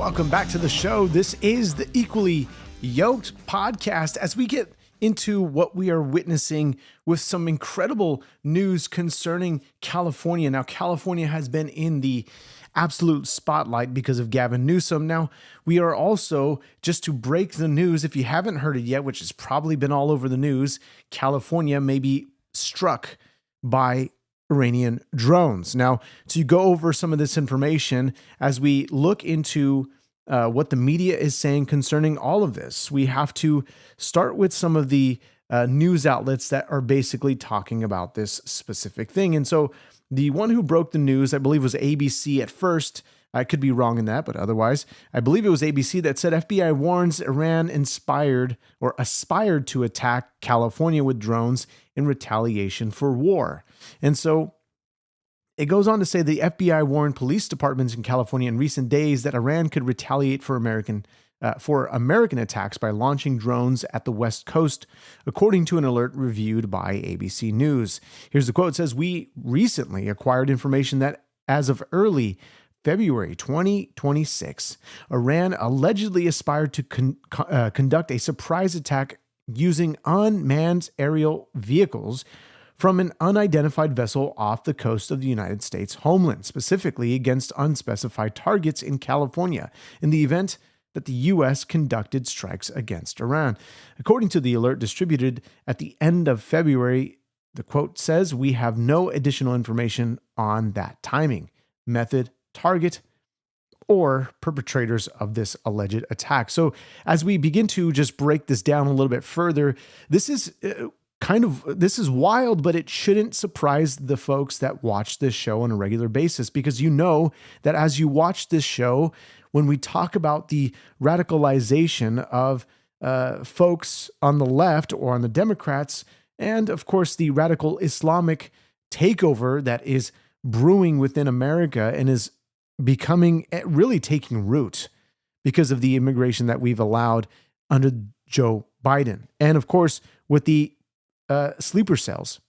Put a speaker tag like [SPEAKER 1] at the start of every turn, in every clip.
[SPEAKER 1] welcome back to the show. This is the Equally Yoked podcast as we get into what we are witnessing with some incredible news concerning California. Now, California has been in the absolute spotlight because of Gavin Newsom. Now, we are also, just to break the news, if you haven't heard it yet, which has probably been all over the news, California may be struck by Iranian drones. Now, to go over some of this information as we look into what the media is saying concerning all of this, we have to start with some of the news outlets that are basically talking about this specific thing. And so the one who broke the news, I believe, was ABC at first. I could be wrong in that, but otherwise, I believe it was ABC that said FBI warns Iran inspired or aspired to attack California with drones in retaliation for war. And so it goes on to say the FBI warned police departments in California in recent days that Iran could retaliate for American attacks by launching drones at the West Coast, according to an alert reviewed by ABC News. Here's the quote. It says, "We recently acquired information that as of early February 2026, Iran allegedly aspired to conduct a surprise attack using unmanned aerial vehicles from an unidentified vessel off the coast of the United States homeland, specifically against unspecified targets in California, in the event that the U.S. conducted strikes against Iran." According to the alert distributed at the end of February, the quote says, "We have no additional information on that timing, method, target, or perpetrators of this alleged attack." So as we begin to just break this down a little bit further, this is this is wild, but it shouldn't surprise the folks that watch this show on a regular basis, because you know that as you watch this show, when we talk about the radicalization of folks on the left or on the Democrats, and of course the radical Islamic takeover that is brewing within America and is becoming, really taking root because of the immigration that we've allowed under Joe Biden. And of course, with the sleeper cells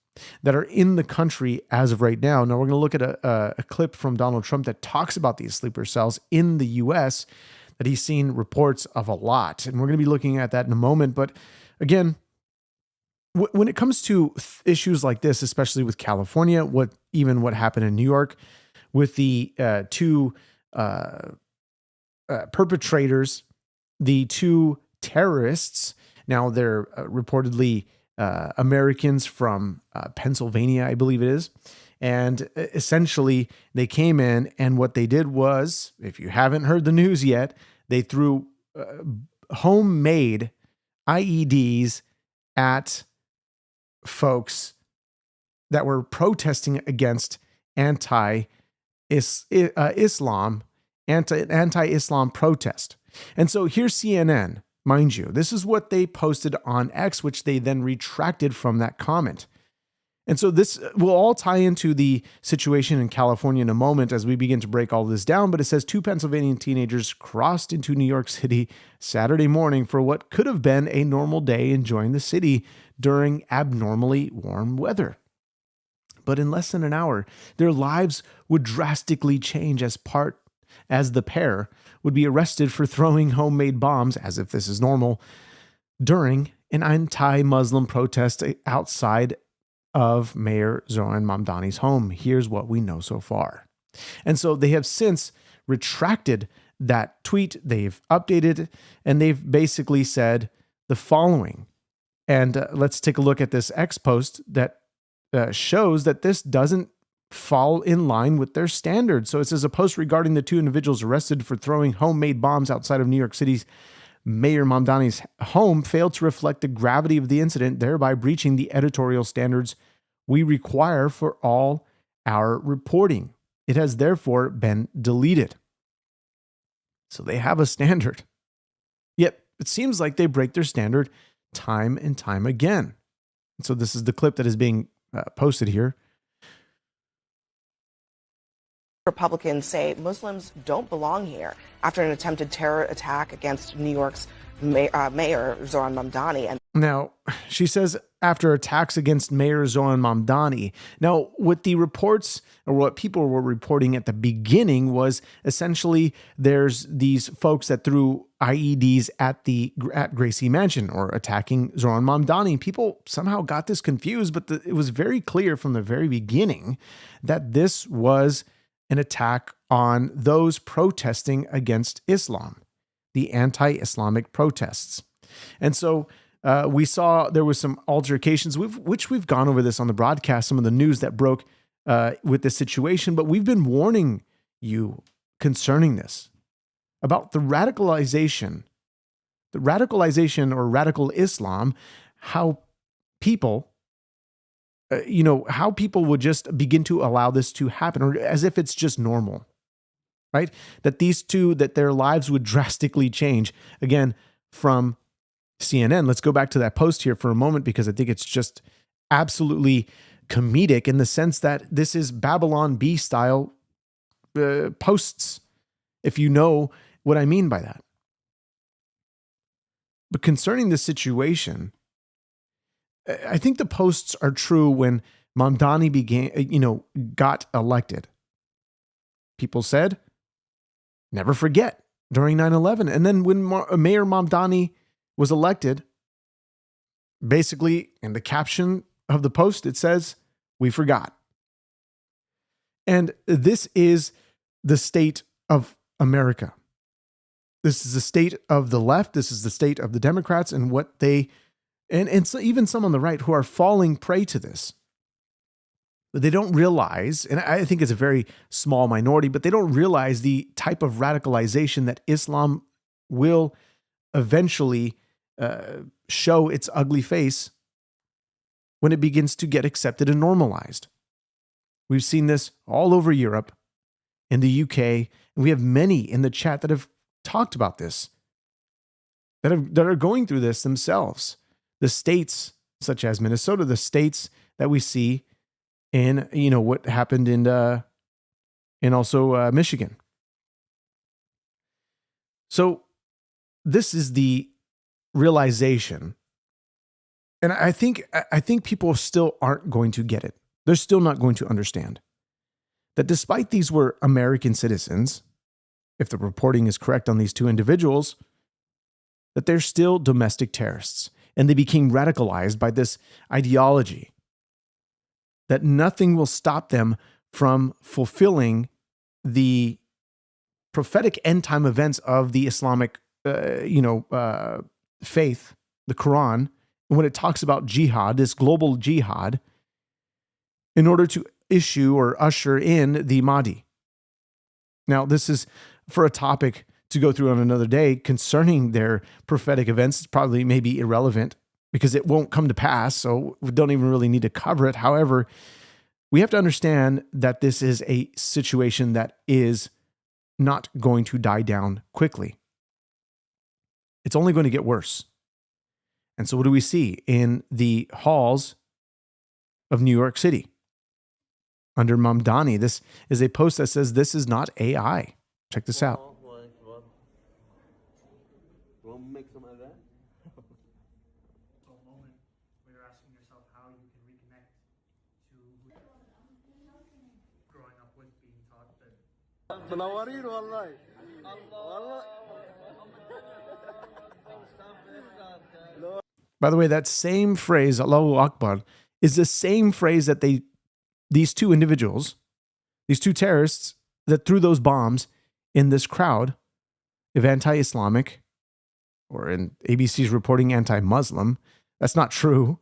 [SPEAKER 1] that are in the country as of right now. Now, we're going to look at a clip from Donald Trump that talks about these sleeper cells in the U.S. that he's seen reports of a lot. And we're going to be looking at that in a moment. But again, when it comes to issues like this, especially with California, what happened in New York with the two perpetrators, the two terrorists, now they're reportedly Americans from Pennsylvania, I believe it is. And essentially they came in, and what they did was, if you haven't heard the news yet, they threw homemade IEDs at folks that were protesting against anti-Islam protest. And so here's CNN. Mind you, this is what they posted on X, which they then retracted from that comment. And so this will all tie into the situation in California in a moment as we begin to break all this down. But it says 2 Pennsylvania teenagers crossed into New York City Saturday morning for what could have been a normal day enjoying the city during abnormally warm weather. But in less than an hour, their lives would drastically change as the pair would be arrested for throwing homemade bombs, as if this is normal, during an anti-Muslim protest outside of Mayor Zoran Mamdani's home. Here's what we know so far. And so they have since retracted that tweet. They've updated, and they've basically said the following. And let's take a look at this X post that shows that this doesn't fall in line with their standards. So it says, a post regarding the 2 individuals arrested for throwing homemade bombs outside of New York City's Mayor Mamdani's home failed to reflect the gravity of the incident, thereby breaching the editorial standards we require for all our reporting. It has therefore been deleted. So they have a standard. Yet it seems like they break their standard time and time again. And so this is the clip that is being posted here.
[SPEAKER 2] Republicans say Muslims don't belong here after an attempted terror attack against New York's Mayor Zoran Mamdani. And
[SPEAKER 1] now, she says after attacks against Mayor Zoran Mamdani. Now, what the reports or what people were reporting at the beginning was essentially there's these folks that threw IEDs at Gracie Mansion or attacking Zoran Mamdani. People somehow got this confused, but it was very clear from the very beginning that this was an attack on those protesting against Islam, the anti-Islamic protests. And so we saw there was some altercations, which we've gone over this on the broadcast, some of the news that broke with this situation, but we've been warning you concerning this, about the radicalization or radical Islam, how people, how people would just begin to allow this to happen, or as if it's just normal, right? That their lives would drastically change. Again, from CNN. Let's go back to that post here for a moment, because I think it's just absolutely comedic in the sense that this is Babylon Bee style posts, if you know what I mean by that. But concerning the situation, I think the posts are true when Mamdani got elected. People said, never forget during 9/11. And then when Mayor Mamdani was elected, basically in the caption of the post, it says, we forgot. And this is the state of America. This is the state of the left. This is the state of the Democrats and what they, and so even some on the right who are falling prey to this. But they don't realize, and I think it's a very small minority, but they don't realize the type of radicalization that Islam will eventually show its ugly face when it begins to get accepted and normalized. We've seen this all over Europe, in the UK, and we have many in the chat that have talked about this, that are going through this themselves. The states, such as Minnesota, the states that we see in, what happened in also Michigan. So this is the realization, and I think people still aren't going to get it. They're still not going to understand that despite these were American citizens, if the reporting is correct on these two individuals, that they're still domestic terrorists, and they became radicalized by this ideology that nothing will stop them from fulfilling the prophetic end time events of the Islamic, faith, the Quran, and when it talks about jihad, this global jihad, in order to issue or usher in the Mahdi. Now, this is for a topic to go through on another day concerning their prophetic events. It's probably maybe irrelevant because it won't come to pass, so we don't even really need to cover it. However, we have to understand that this is a situation that is not going to die down quickly. It's only going to get worse. And so what do we see in the halls of New York City? Under Mamdani, this is a post that says, "This is not AI." Check this out. By the way, that same phrase, Allahu Akbar, is the same phrase that these two individuals, these two terrorists that threw those bombs in this crowd of anti-Islamic, or in ABC's reporting, anti-Muslim. That's not true.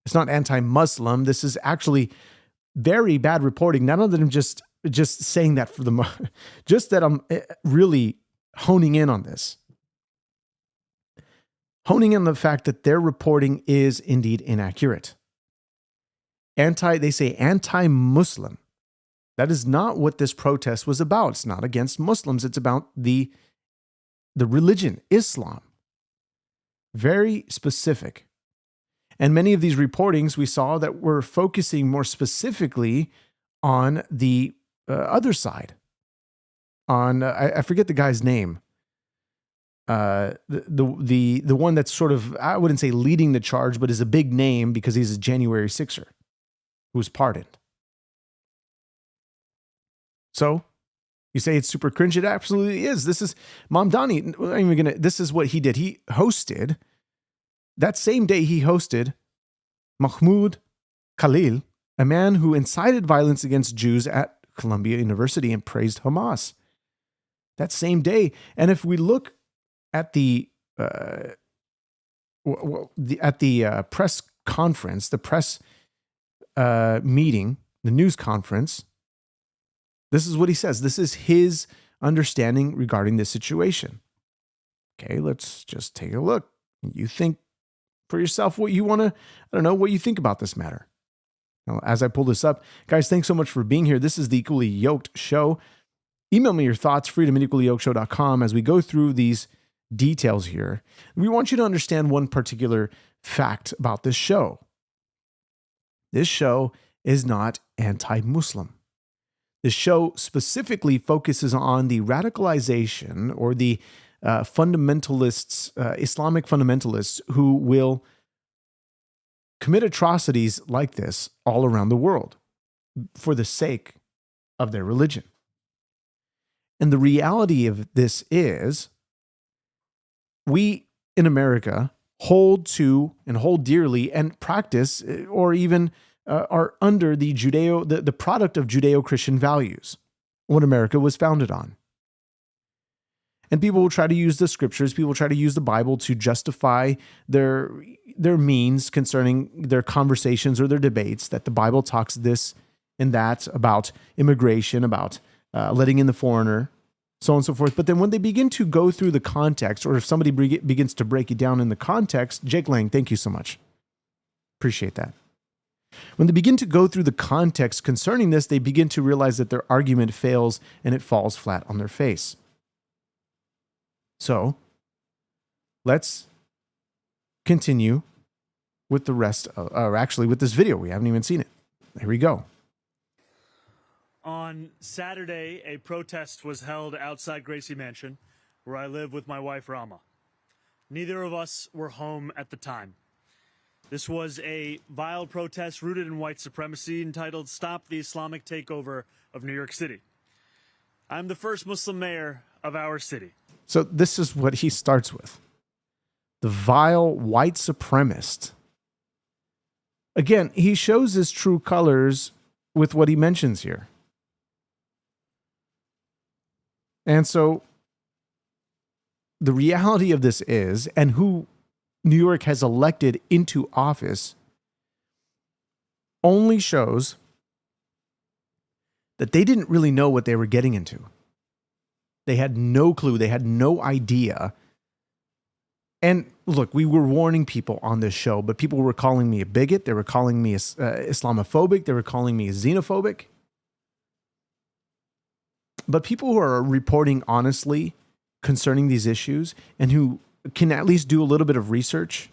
[SPEAKER 1] It's not anti-Muslim. This is actually very bad reporting. None of them just saying that for the, just that I'm really honing in on this. Honing in on the fact that their reporting is indeed inaccurate. They say anti-Muslim. That is not what this protest was about. It's not against Muslims. It's about the religion, Islam. Very specific. And many of these reportings we saw that were focusing more specifically on the other side. On I forget the guy's name. The one that's sort of, I wouldn't say leading the charge, but is a big name because he's a January 6er who was pardoned. So you say it's super cringe. It absolutely is. This is Mamdani. This is what he did. He hosted that same day. He hosted Mahmoud Khalil, a man who incited violence against Jews at Columbia University and praised Hamas. That same day. And if we look at the press conference, the press meeting, the news conference, this is what he says. This is his understanding regarding this situation. Okay, let's just take a look. You think for yourself what you want to, what you think about this matter. Now, as I pull this up, guys, thanks so much for being here. This is the Equally Yoked Show. Email me your thoughts, freedom@equallyokedshow.com. As we go through these details here, we want you to understand one particular fact about this show. This show is not anti-Muslim. This show specifically focuses on the radicalization or the fundamentalists, Islamic fundamentalists who will commit atrocities like this all around the world for the sake of their religion. And the reality of this is, we in America hold to and hold dearly and practice, or even are under the the product of Judeo-Christian values, what America was founded on. And people will try to use the scriptures, people try to use the Bible to justify their means concerning their conversations or their debates, that the Bible talks this and that about immigration, about letting in the foreigner, so on and so forth. But then when they begin to go through the context, or if somebody begins to break it down in the context, Jake Lang, thank you so much. Appreciate that. When they begin to go through the context concerning this, they begin to realize that their argument fails and it falls flat on their face. So let's continue with the rest, or actually with this video. We haven't even seen it. Here we go.
[SPEAKER 3] On Saturday, a protest was held outside Gracie Mansion, where I live with my wife, Rama. Neither of us were home at the time. This was a vile protest rooted in white supremacy entitled "Stop the Islamic Takeover of New York City." I'm the first Muslim mayor of our city.
[SPEAKER 1] So this is what he starts with. The vile white supremacist. Again, he shows his true colors with what he mentions here. And so the reality of this is, and who New York has elected into office, only shows that they didn't really know what they were getting into. They had no clue. They had no idea. And look, we were warning people on this show, but people were calling me a bigot. They were calling me Islamophobic. They were calling me xenophobic. But people who are reporting honestly concerning these issues and who can at least do a little bit of research,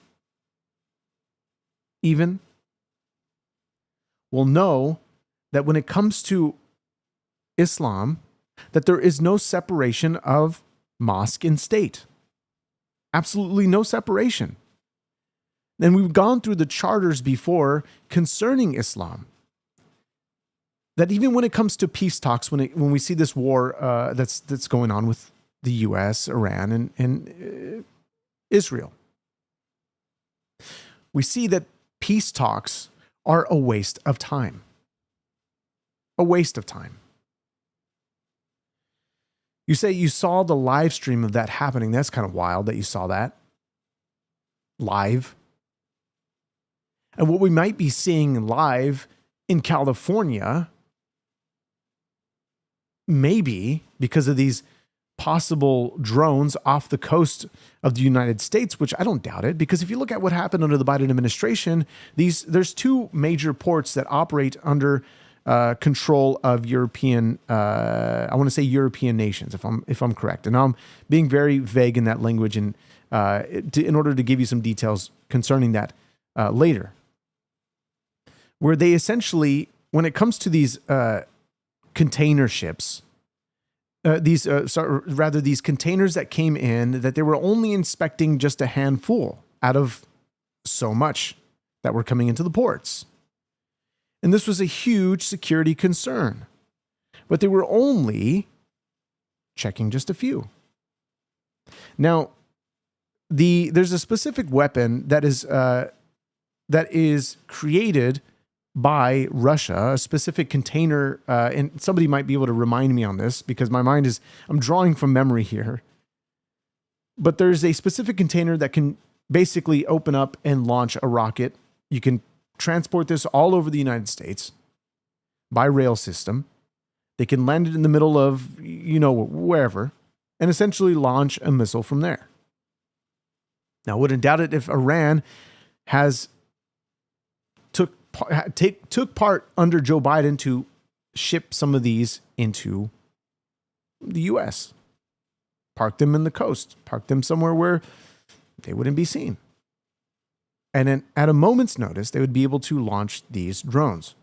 [SPEAKER 1] even, will know that when it comes to Islam, that there is no separation of mosque and state. Absolutely no separation. And we've gone through the charters before concerning Islam. That even when it comes to peace talks, when we see this war that's going on with the U.S., Iran, and Israel, we see that peace talks are a waste of time. A waste of time. You say you saw the live stream of that happening. That's kind of wild that you saw that live. And what we might be seeing live in California, maybe because of these possible drones off the coast of the United States, which I don't doubt it, because if you look at what happened under the Biden administration, there's two major ports that operate under control of European, I want to say European nations, if I'm correct. And I'm being very vague in that language, and in order to give you some details concerning that later, where they essentially, when it comes to these container ships, these containers that came in, that they were only inspecting just a handful out of so much that were coming into the ports. And this was a huge security concern. But they were only checking just a few. Now, there's a specific weapon that is created by Russia, a specific container, and somebody might be able to remind me on this because I'm drawing from memory here. But there's a specific container that can basically open up and launch a rocket. You can transport this all over the United States by rail system. They can land it in the middle of, wherever, and essentially launch a missile from there. Now, I wouldn't doubt it if Iran took part under Joe Biden to ship some of these into the U.S., park them in the coast, park them somewhere where they wouldn't be seen. And then at a moment's notice, they would be able to launch these drones.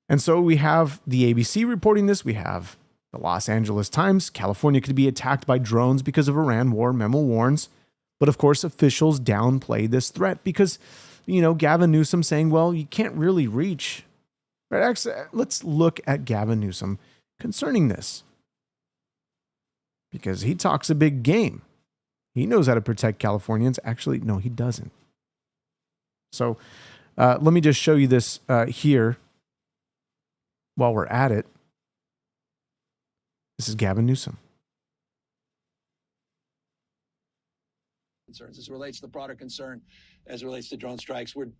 [SPEAKER 1] And so we have the ABC reporting this. We have the Los Angeles Times. California could be attacked by drones because of Iran war, memo warns. But of course, officials downplay this threat because, Gavin Newsom saying, well, you can't really reach. Right? Actually, let's look at Gavin Newsom concerning this. Because he talks a big game. He knows how to protect Californians. Actually, no, he doesn't. So let me just show you this here while we're at it. This is Gavin Newsom.
[SPEAKER 4] Concerns as it relates to the broader concern, as it relates to drone strikes, we've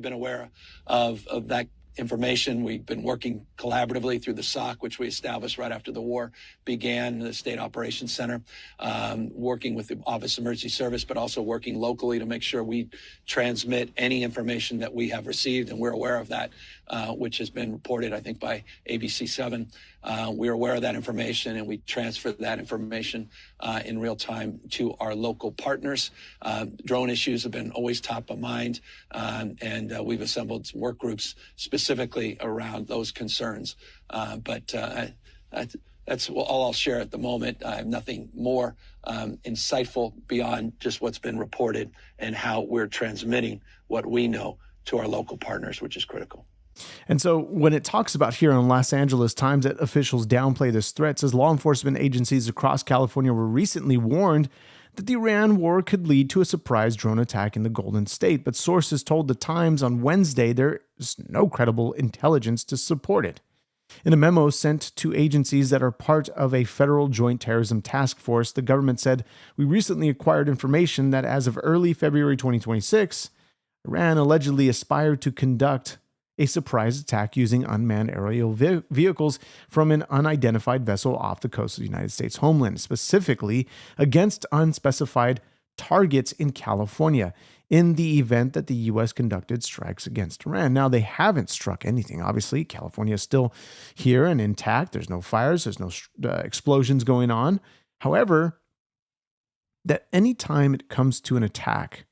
[SPEAKER 4] been aware of that information. We've been working collaboratively through the SOC, which we established right after the war began, the State Operations Center, working with the Office of Emergency Service, but also working locally to make sure we transmit any information that we have received, and we're aware of that, which has been reported, I think, by ABC 7. We're aware of that information, and we transfer that information in real time to our local partners. Drone issues have been always top of mind, and we've assembled some work groups specifically around those concerns. But that's all I'll share at the moment. I have nothing more insightful beyond just what's been reported and how we're transmitting what we know to our local partners, which is critical.
[SPEAKER 1] And so when it talks about here on Los Angeles Times that officials downplay this threat, says law enforcement agencies across California were recently warned that the Iran war could lead to a surprise drone attack in the Golden State. But sources told the Times on Wednesday there is no credible intelligence to support it. In a memo sent to agencies that are part of a federal joint terrorism task force, the government said, we recently acquired information that as of early February 2026, Iran allegedly aspired to conduct a surprise attack using unmanned aerial vehicles from an unidentified vessel off the coast of the United States homeland, specifically against unspecified targets in California, in the event that the U.S. conducted strikes against Iran. Now, they haven't struck anything. Obviously, California is still here and intact. There's no fires. There's no explosions going on. However, that any time it comes to an attack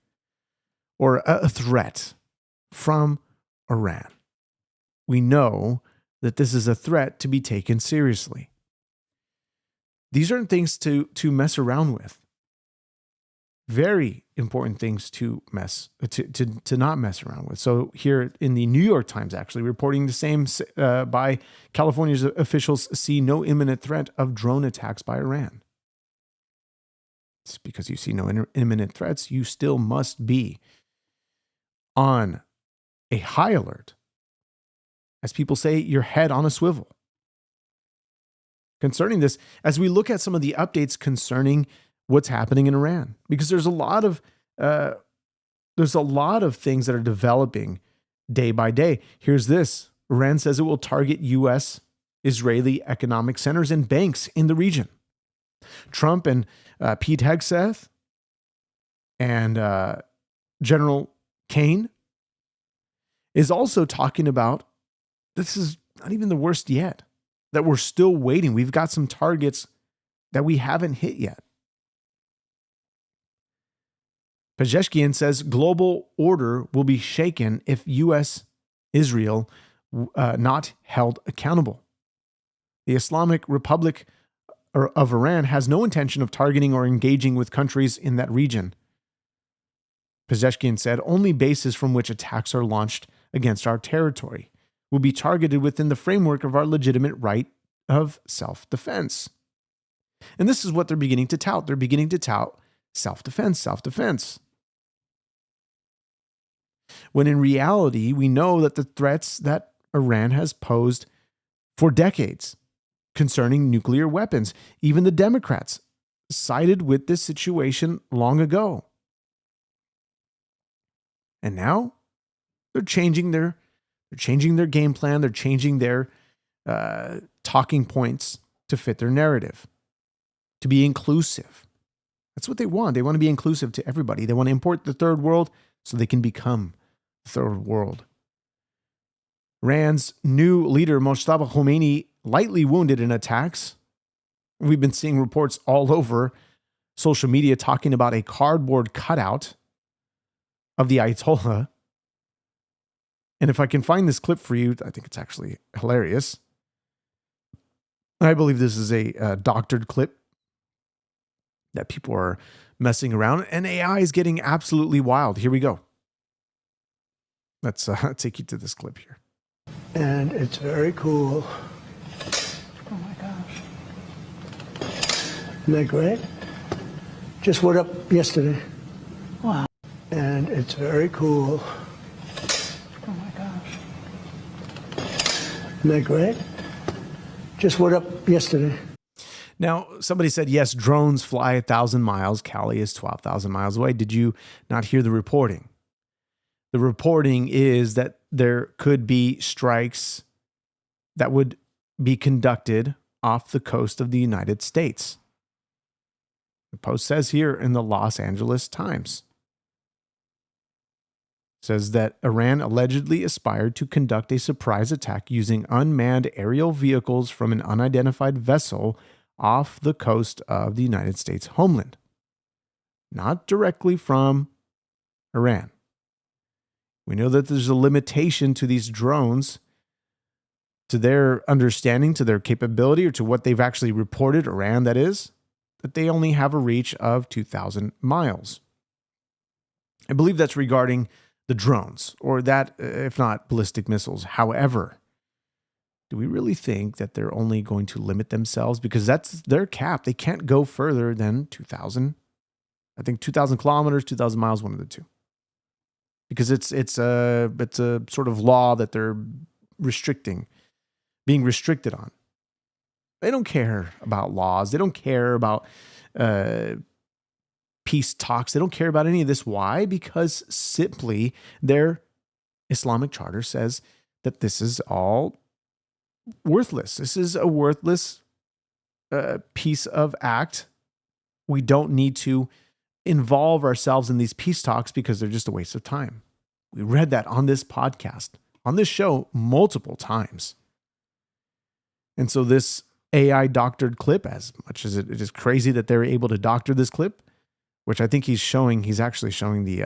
[SPEAKER 1] or a threat from Iran, we know that this is a threat to be taken seriously. These aren't things to mess around with. Very important things to not mess around with. So here in the New York Times, actually reporting the same by California's officials see no imminent threat of drone attacks by Iran. It's because you see no imminent threats, you still must be on a high alert. As people say, your head on a swivel. Concerning this, as we look at some of the updates concerning what's happening in Iran, because there's a lot of things that are developing day by day. Here's this. Iran says it will target U.S. Israeli economic centers and banks in the region. Trump and Pete Hegseth and General Kane is also talking about, this is not even the worst yet, that we're still waiting. We've got some targets that we haven't hit yet. Pezeshkian says global order will be shaken if U.S. Israel not held accountable. The Islamic Republic of Iran has no intention of targeting or engaging with countries in that region. Pezeshkian said, only bases from which attacks are launched against our territory will be targeted within the framework of our legitimate right of self-defense. And this is what they're beginning to tout. They're beginning to tout self-defense, self-defense. When in reality, we know that the threats that Iran has posed for decades concerning nuclear weapons, even the Democrats sided with this situation long ago. And now they're changing their game plan. They're changing their talking points to fit their narrative, to be inclusive. That's what they want. They want to be inclusive to everybody. They want to import the third world so they can become the third world. Iran's new leader, Mojtaba Khomeini, lightly wounded in attacks. We've been seeing reports all over social media talking about a cardboard cutout of the Ayatollah. And if I can find this clip for you, I think it's actually hilarious. I believe this is a doctored clip that people are messing around, and AI is getting absolutely wild. Here we go. Let's take you to this clip here.
[SPEAKER 5] And it's very cool. Oh my gosh. Isn't that great? Just went up yesterday. Wow. And it's very cool. Oh my gosh. Isn't that great? Just went up yesterday.
[SPEAKER 1] Now, somebody said, yes, drones fly 1,000 miles. Cali is 12,000 miles away. Did you not hear the reporting? The reporting is that there could be strikes that would be conducted off the coast of the United States. The Post says here in the Los Angeles Times, says that Iran allegedly aspired to conduct a surprise attack using unmanned aerial vehicles from an unidentified vessel off the coast of the United States homeland, not directly from Iran. We know that there's a limitation to these drones, to their understanding, to their capability, or to what they've actually reported, Iran that is, that they only have a reach of 2,000 miles. I believe that's regarding the drones, or that, if not ballistic missiles. However, do we really think that they're only going to limit themselves? Because that's their cap. They can't go further than 2,000. I think 2,000 kilometers, 2,000 miles, one of the two. Because it's a sort of law that they're being restricted on. They don't care about laws. They don't care about peace talks. They don't care about any of this. Why? Because simply their Islamic charter says that this is all worthless. This is a worthless piece of act. We don't need to involve ourselves in these peace talks because they're just a waste of time. We read that on this podcast, on this show, multiple times. And so this AI doctored clip, as much as it is crazy that they're able to doctor this clip, which I think he's actually showing the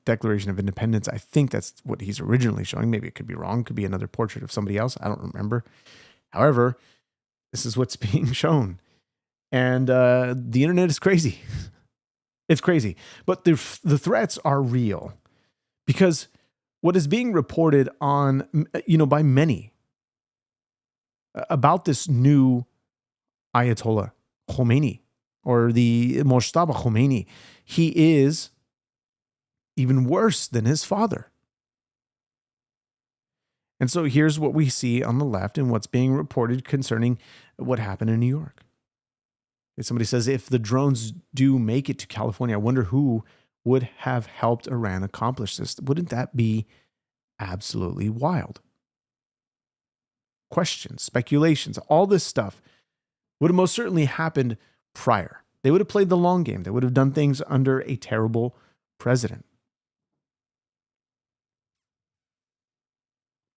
[SPEAKER 1] Declaration of Independence. I think that's what he's originally showing. Maybe it could be wrong. Could be another portrait of somebody else. I don't remember. However, this is what's being shown. And the internet is crazy. It's crazy. But the threats are real, because what is being reported on, by many about this new Ayatollah Khomeini, or the Mojtaba Khomeini, he is even worse than his father. And so here's what we see on the left and what's being reported concerning what happened in New York. Somebody says, if the drones do make it to California, I wonder who would have helped Iran accomplish this. Wouldn't that be absolutely wild? Questions, speculations, all this stuff would have most certainly happened prior. They would have played the long game. They would have done things under a terrible president.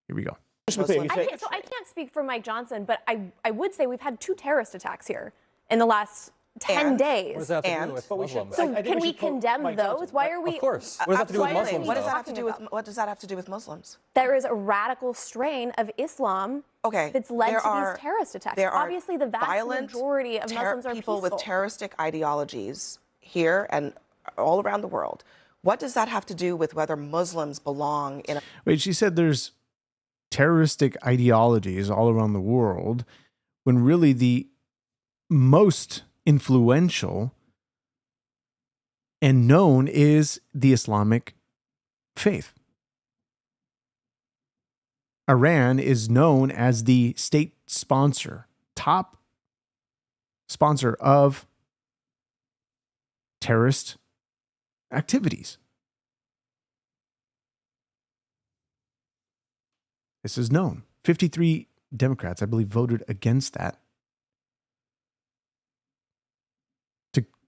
[SPEAKER 1] Here we go.
[SPEAKER 6] I can't speak for Mike Johnson, but I would say we've had 2 terrorist attacks here in the last 10 days.
[SPEAKER 7] What does that have to do with Muslims?
[SPEAKER 6] So can we condemn those? Why are we?
[SPEAKER 7] Of course. What does that have to do with Muslims?
[SPEAKER 2] What does that have to do with? What does that have to do with Muslims?
[SPEAKER 6] There is a radical strain of Islam that's led to these terrorist attacks.
[SPEAKER 2] There are
[SPEAKER 6] obviously the vast majority of Muslims are
[SPEAKER 2] people
[SPEAKER 6] peaceful.
[SPEAKER 2] with terroristic ideologies here and all around the world. What does that have to do with whether Muslims belong in?
[SPEAKER 1] Wait, she said there's terroristic ideologies all around the world, when really the most influential and known is the Islamic faith. Iran is known as the state sponsor, top sponsor of terrorist activities. This is known. 53 Democrats, I believe, voted against that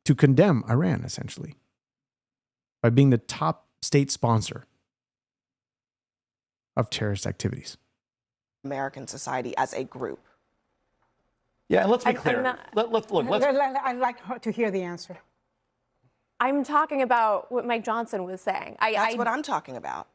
[SPEAKER 1] to condemn Iran, essentially, by being the top state sponsor of terrorist activities.
[SPEAKER 2] American society as a group.
[SPEAKER 7] Yeah, and let's be clear.
[SPEAKER 8] I'd like her to hear the answer.
[SPEAKER 6] I'm talking about what Mike Johnson was saying.
[SPEAKER 2] That's what I'm talking about.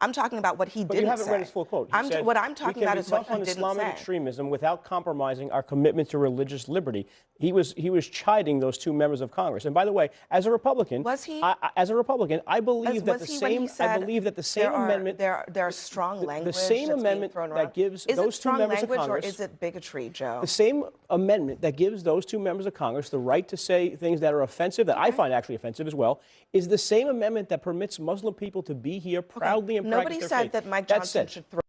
[SPEAKER 2] I'm talking about what he didn't say.
[SPEAKER 9] But you haven't read his full quote.
[SPEAKER 2] What I'm talking about is what he didn't say.
[SPEAKER 9] We can be tough on Islamic extremism without compromising our commitment to religious liberty. He was chiding those two members of Congress. And by the way, as a Republican,
[SPEAKER 2] was he?
[SPEAKER 9] As a Republican, I believe that the same. I believe that the same amendment.
[SPEAKER 2] There are strong language.
[SPEAKER 9] The same amendment that gives those two members of Congress.
[SPEAKER 2] Or is it bigotry, Joe?
[SPEAKER 9] The same amendment that gives those two members of Congress the right to say things that are offensive, that I find actually offensive as well, is the same amendment that permits Muslim people to be here proudly and practice their faith.
[SPEAKER 2] Nobody said that Mike Johnson should throw.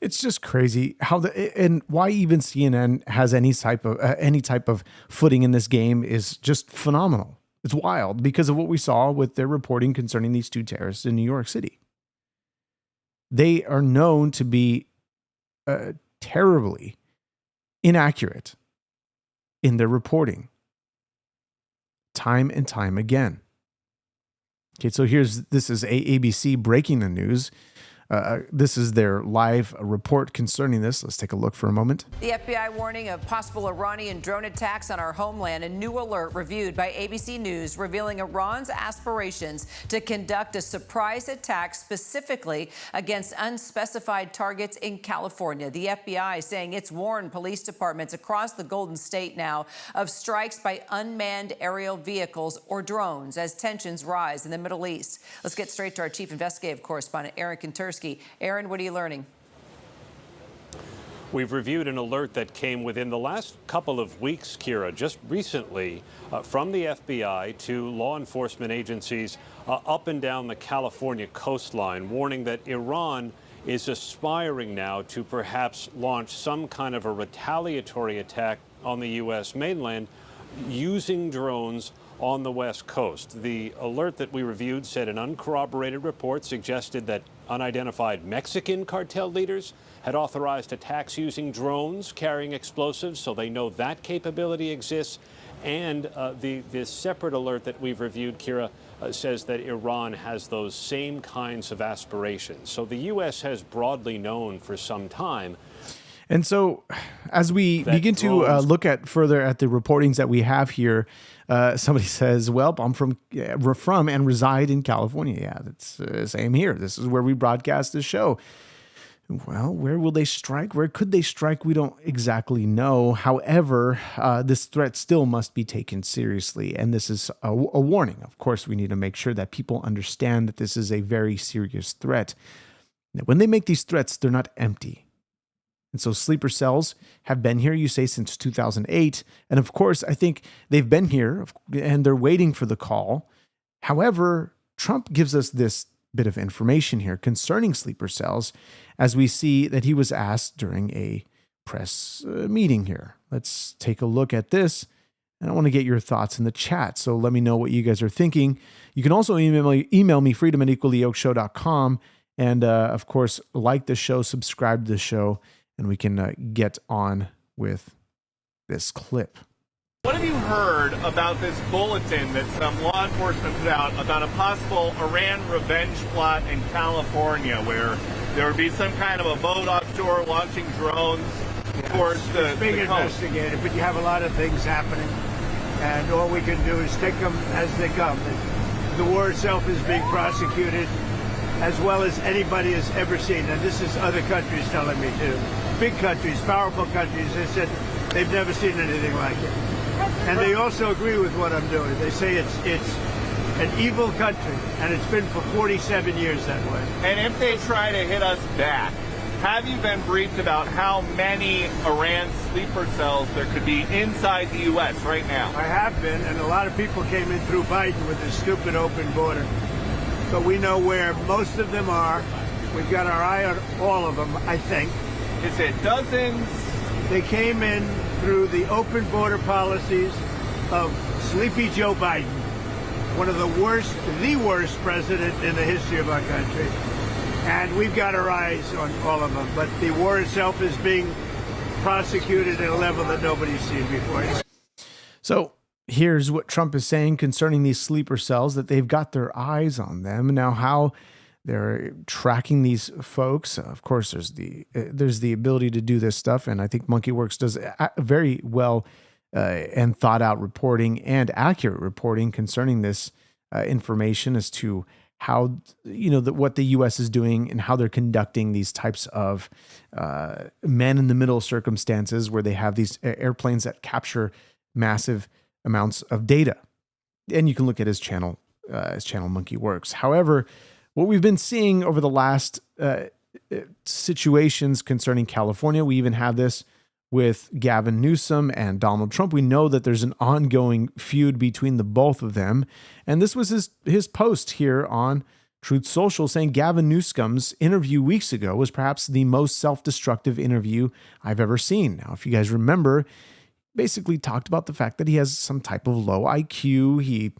[SPEAKER 1] It's just crazy how and why even CNN has any type of footing in this game is just phenomenal. It's wild because of what we saw with their reporting concerning these two terrorists in New York City. They are known to be terribly inaccurate in their reporting, time and time again. Okay, so this is ABC breaking the news. This is their live report concerning this. Let's take a look for a moment.
[SPEAKER 10] The FBI warning of possible Iranian drone attacks on our homeland. A new alert reviewed by ABC News revealing Iran's aspirations to conduct a surprise attack specifically against unspecified targets in California. The FBI saying it's warned police departments across the Golden State now of strikes by unmanned aerial vehicles or drones as tensions rise in the Middle East. Let's get straight to our chief investigative correspondent, Aaron Kantersky. Aaron, what are you learning?
[SPEAKER 11] We've reviewed an alert that came within the last couple of weeks, Kira, just recently from the FBI to law enforcement agencies up and down the California coastline, warning that Iran is aspiring now to perhaps launch some kind of a retaliatory attack on the U.S. mainland using drones on the West Coast. The alert that we reviewed said an uncorroborated report suggested that unidentified Mexican cartel leaders had authorized attacks using drones carrying explosives, so they know that capability exists. And this separate alert that we've reviewed, Kira, says that Iran has those same kinds of aspirations. So the U.S. has broadly known for some time.
[SPEAKER 1] And so as we begin to look at further at the reportings that we have here, somebody says, well, I'm from and reside in California. Yeah, that's same here. This is where we broadcast this show. Well, where will they strike? Where could they strike? We don't exactly know. However, this threat still must be taken seriously. And this is a warning. Of course, we need to make sure that people understand that this is a very serious threat. When they make these threats, they're not empty. And so sleeper cells have been here, you say, since 2008. And of course, I think they've been here and they're waiting for the call. However, Trump gives us this bit of information here concerning sleeper cells as we see that he was asked during a press meeting here. Let's take a look at this. And I want to get your thoughts in the chat. So let me know what you guys are thinking. You can also email me, freedom@equallyyokeshow.com. And of course, like the show, subscribe to the show. And we can get on with this clip.
[SPEAKER 12] What have you heard about this bulletin that some law enforcement put out about a possible Iran revenge plot in California where there would be some kind of a boat offshore launching drones towards the
[SPEAKER 13] big
[SPEAKER 12] the coast.
[SPEAKER 13] investigated, but you have a lot of things happening, and all we can do is take them as they come. The war itself is being prosecuted as well as anybody has ever seen, and this is other countries telling me too. Big countries, powerful countries, they said they've never seen anything like it. And they also agree with what I'm doing. They say it's an evil country, and it's been for 47 years that way.
[SPEAKER 12] And if they try to hit us back, have you been briefed about how many Iran sleeper cells there could be inside the U.S. right now?
[SPEAKER 13] I have been, and a lot of people came in through Biden with this stupid open border. But we know where most of them are. We've got our eye on all of them, I think.
[SPEAKER 12] Is it dozens?
[SPEAKER 13] They came in through the open border policies of Sleepy Joe Biden, one of the worst president in the history of our country. And we've got our eyes on all of them. But the war itself is being prosecuted at a level that nobody's seen before.
[SPEAKER 1] So here's what Trump is saying concerning these sleeper cells, that they've got their eyes on them. Now, how they're tracking these folks. Of course, there's the ability to do this stuff. And I think MonkeyWorks does very well and thought out reporting and accurate reporting concerning this information as to how, what the U.S. is doing and how they're conducting these types of man-in-the-middle circumstances where they have these airplanes that capture massive amounts of data. And you can look at his channel MonkeyWorks. However, what we've been seeing over the last situations concerning California, we even have this with Gavin Newsom and Donald Trump. We know that there's an ongoing feud between the both of them. And this was his post here on Truth Social saying Gavin Newsom's interview weeks ago was perhaps the most self-destructive interview I've ever seen. Now, if you guys remember, basically talked about the fact that he has some type of low IQ. He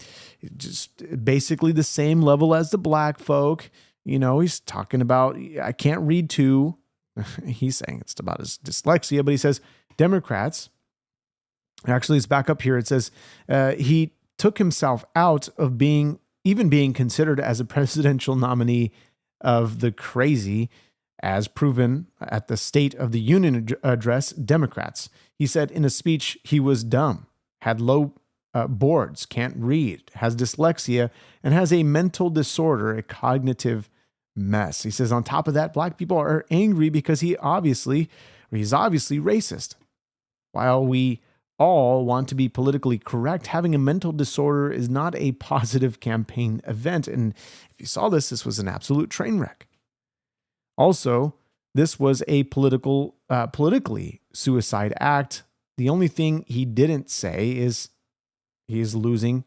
[SPEAKER 1] just basically the same level as the black folk. He's talking about, I can't read too. He's saying it's about his dyslexia, but he says Democrats, actually it's back up here. It says he took himself out of being considered as a presidential nominee of the crazy, as proven at the State of the Union address, Democrats. He said in a speech he was dumb, had low boards, can't read, has dyslexia, and has a mental disorder, a cognitive mess. He says on top of that, black people are angry because he's obviously racist. While we all want to be politically correct, having a mental disorder is not a positive campaign event. And if you saw this was an absolute train wreck. Also, this was a politically suicide act. The only thing he didn't say is he's losing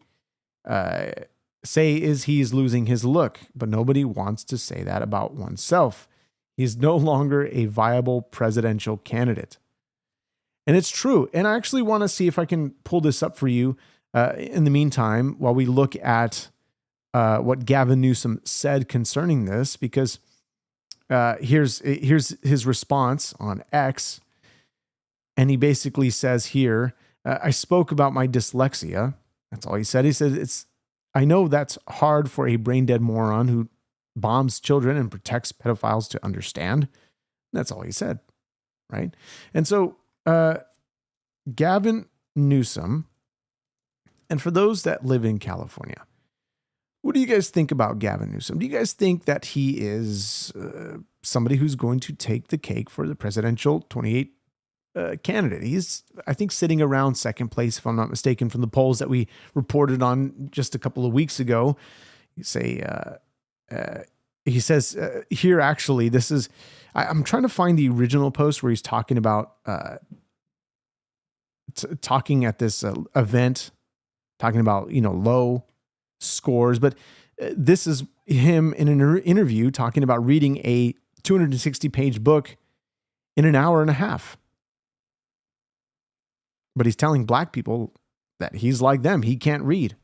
[SPEAKER 1] his look, but nobody wants to say that about oneself. He's no longer a viable presidential candidate. And it's true. And I actually want to see if I can pull this up for you in the meantime, while we look at what Gavin Newsom said concerning this, because here's his response on X. And he basically says here, I spoke about my dyslexia. That's all he said. He said, I know that's hard for a brain-dead moron who bombs children and protects pedophiles to understand. That's all he said, right? And so Gavin Newsom, and for those that live in California, what do you guys think about Gavin Newsom? Do you guys think that he is somebody who's going to take the cake for the presidential 28 candidate? He's, I think, sitting around second place, if I'm not mistaken, from the polls that we reported on just a couple of weeks ago. He says here, actually, this is, I'm trying to find the original post where he's talking about, talking at this event, talking about, low scores. But this is him in an interview talking about reading a 260-page book in an hour and a half. But he's telling black people that he's like them. He can't read.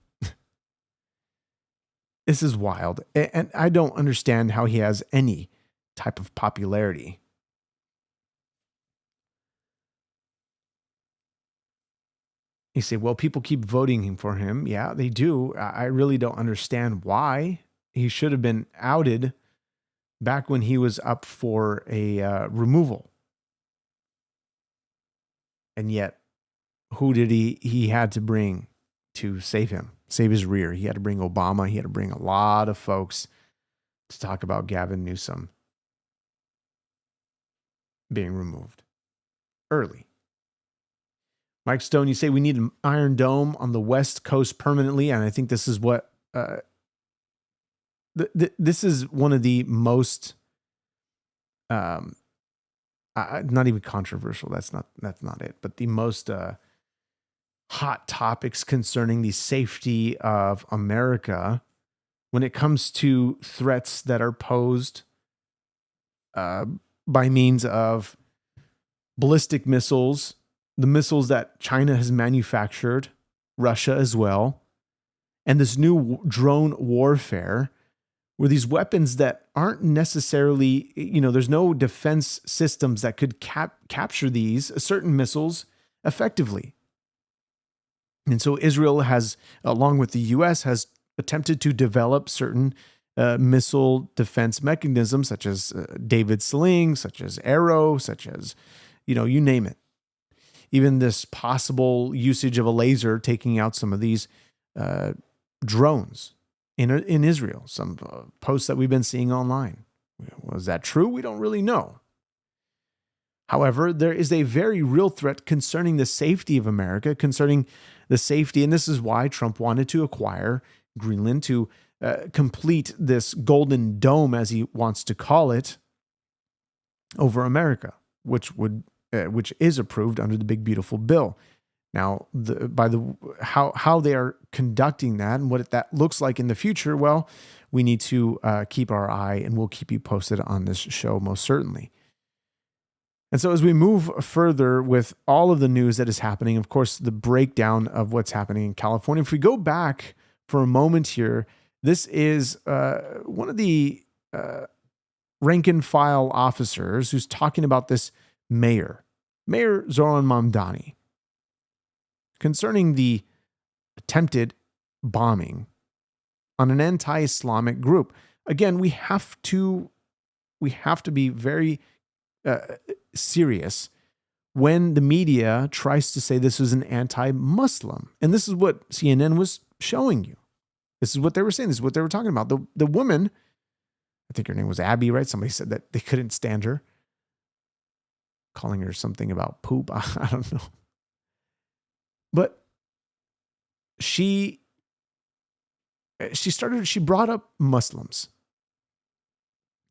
[SPEAKER 1] This is wild. And I don't understand how he has any type of popularity. You say, well, people keep voting for him. Yeah, they do. I really don't understand why. He should have been outed back when he was up for a removal. And yet, who did he had to bring to save him, save his rear? He had to bring Obama. He had to bring a lot of folks to talk about Gavin Newsom being removed early. Mike Stone, you say we need an Iron Dome on the West Coast permanently, and I think this is what this is one of the most not even controversial. That's not it. But the most hot topics concerning the safety of America when it comes to threats that are posed by means of ballistic missiles, the missiles that China has manufactured, Russia as well, and this new drone warfare, where these weapons that aren't necessarily, there's no defense systems that could capture these certain missiles effectively. And so Israel has, along with the U.S., has attempted to develop certain missile defense mechanisms, such as David Sling, such as Arrow, such as, you name it. Even this possible usage of a laser taking out some of these drones in Israel. Some posts that we've been seeing online. Was that true? We don't really know. However, there is a very real threat concerning the safety of America, concerning the safety, and this is why Trump wanted to acquire Greenland to complete this golden dome, as he wants to call it, over America, which is approved under the Big Beautiful Bill. Now, how they are conducting that and what that looks like in the future, well, we need to keep our eye, and we'll keep you posted on this show most certainly. And so as we move further with all of the news that is happening, of course, the breakdown of what's happening in California, if we go back for a moment here, this is one of the rank and file officers who's talking about this Mayor Zoran Mamdani, concerning the attempted bombing on an anti-Islamic group. Again, we have to be very serious when the media tries to say this is an anti-Muslim. And this is what CNN was showing you. This is what they were saying. This is what they were talking about. The woman, I think her name was Abby, right? Somebody said that they couldn't stand her, calling her something about poop. I don't know. But she brought up Muslims.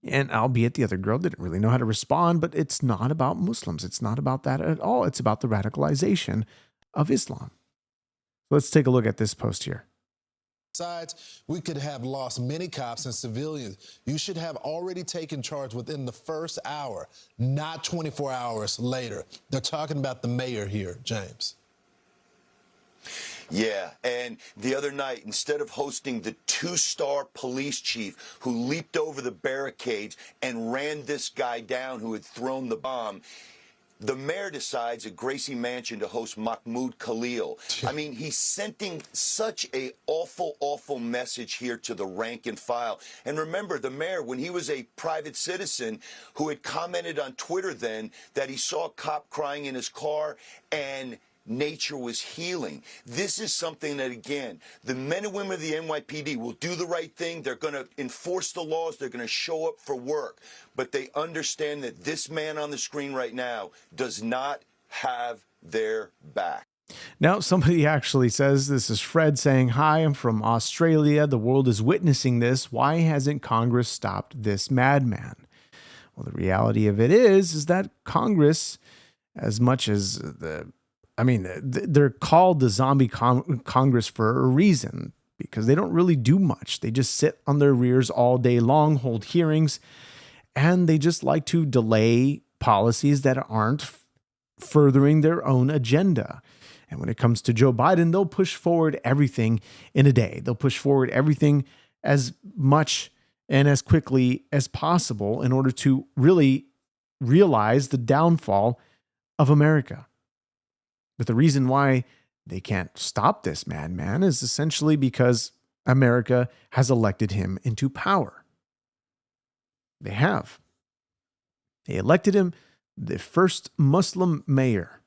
[SPEAKER 1] And albeit the other girl didn't really know how to respond, but it's not about Muslims. It's not about that at all. It's about the radicalization of Islam. Let's take a look at this post here.
[SPEAKER 14] Besides, we could have lost many cops and civilians. You should have already taken charge within the first hour, not 24 hours later. They're talking about the mayor here, James.
[SPEAKER 15] Yeah, and the other night, instead of hosting the two-star police chief who leaped over the barricades and ran this guy down who had thrown the bomb, the mayor decides at Gracie Mansion to host Mahmoud Khalil. I mean, he's sending such a awful, awful message here to the rank and file. And remember, the mayor, when he was a private citizen who had commented on Twitter then that he saw a cop crying in his car and nature was healing. This is something that, again, the men and women of the NYPD will do the right thing. They're going to enforce the laws. They're going to show up for work. But they understand that this man on the screen right now does not have their back.
[SPEAKER 1] Now, somebody actually says, this is Fred saying, hi, I'm from Australia. The world is witnessing this. Why hasn't Congress stopped this madman? Well, the reality of it is that Congress, as much as they're called the zombie Congress for a reason, because they don't really do much. They just sit on their rears all day long, hold hearings, and they just like to delay policies that aren't furthering their own agenda. And when it comes to Joe Biden, they'll push forward everything in a day. They'll push forward everything as much and as quickly as possible in order to really realize the downfall of America. But the reason why they can't stop this madman is essentially because America has elected him into power. They have. They elected him the first Muslim mayor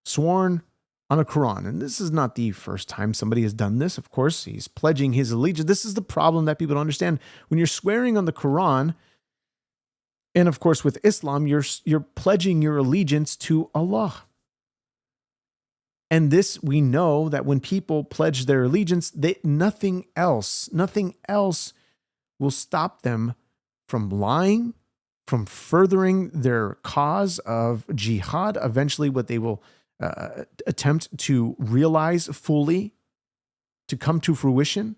[SPEAKER 1] sworn on a Quran. And this is not the first time somebody has done this. Of course, he's pledging his allegiance. This is the problem that people don't understand. When you're swearing on the Quran, and of course with Islam, you're pledging your allegiance to Allah. And this, we know that when people pledge their allegiance, nothing else will stop them from lying, from furthering their cause of jihad, eventually what they will attempt to realize fully, to come to fruition.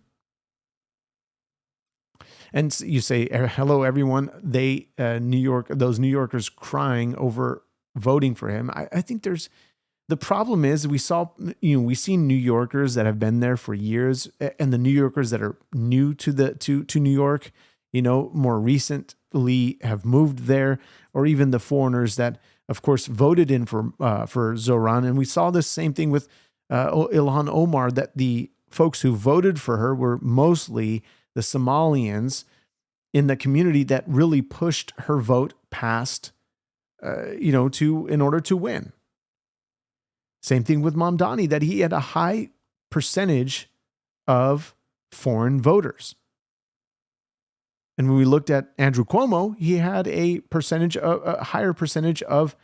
[SPEAKER 1] And you say, hello, everyone. Those New Yorkers crying over voting for him. I think the problem is we see New Yorkers that have been there for years, and the New Yorkers that are new to New York, more recently have moved there, or even the foreigners that, of course, voted in for Zoran. And we saw this same thing with Ilhan Omar, that the folks who voted for her were mostly the Somalians in the community that really pushed her vote past, in order to win. Same thing with Mamdani, that he had a high percentage of foreign voters. And when we looked at Andrew Cuomo, he had a higher percentage of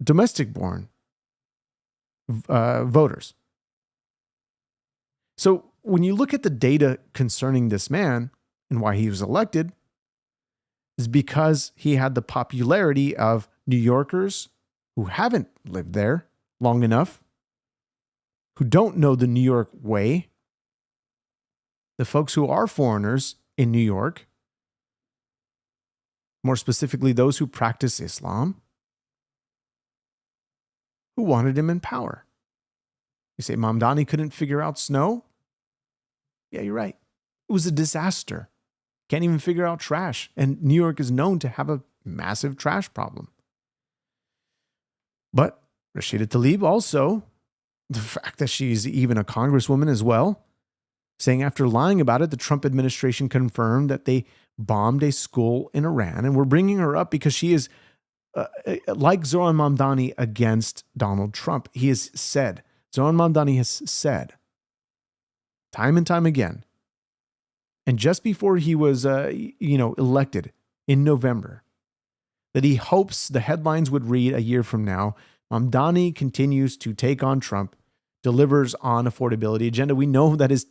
[SPEAKER 1] domestic-born voters. So when you look at the data concerning this man and why he was elected, is because he had the popularity of New Yorkers who haven't lived there long enough, who don't know the New York way, the folks who are foreigners in New York, more specifically those who practice Islam, who wanted him in power. You say Mamdani couldn't figure out snow? Yeah, you're right. It was a disaster. Can't even figure out trash. And New York is known to have a massive trash problem. But Rashida Talib also, the fact that she's even a congresswoman as well, saying after lying about it, the Trump administration confirmed that they bombed a school in Iran. And we're bringing her up because she is, like Zoran Mamdani, against Donald Trump. Zoran Mamdani has said, time and time again, and just before he was, elected in November, that he hopes the headlines would read a year from now, Mamdani continues to take on Trump, delivers on affordability agenda. We know that is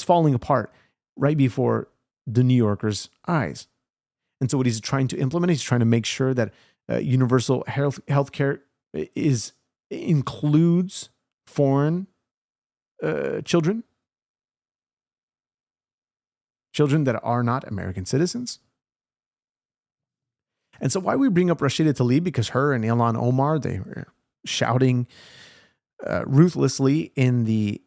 [SPEAKER 1] falling apart right before the New Yorkers' eyes. And so what he's trying to implement, he's trying to make sure that universal health care includes foreign children that are not American citizens. And so why we bring up Rashida Talib, because her and Ilhan Omar, they were shouting ruthlessly in the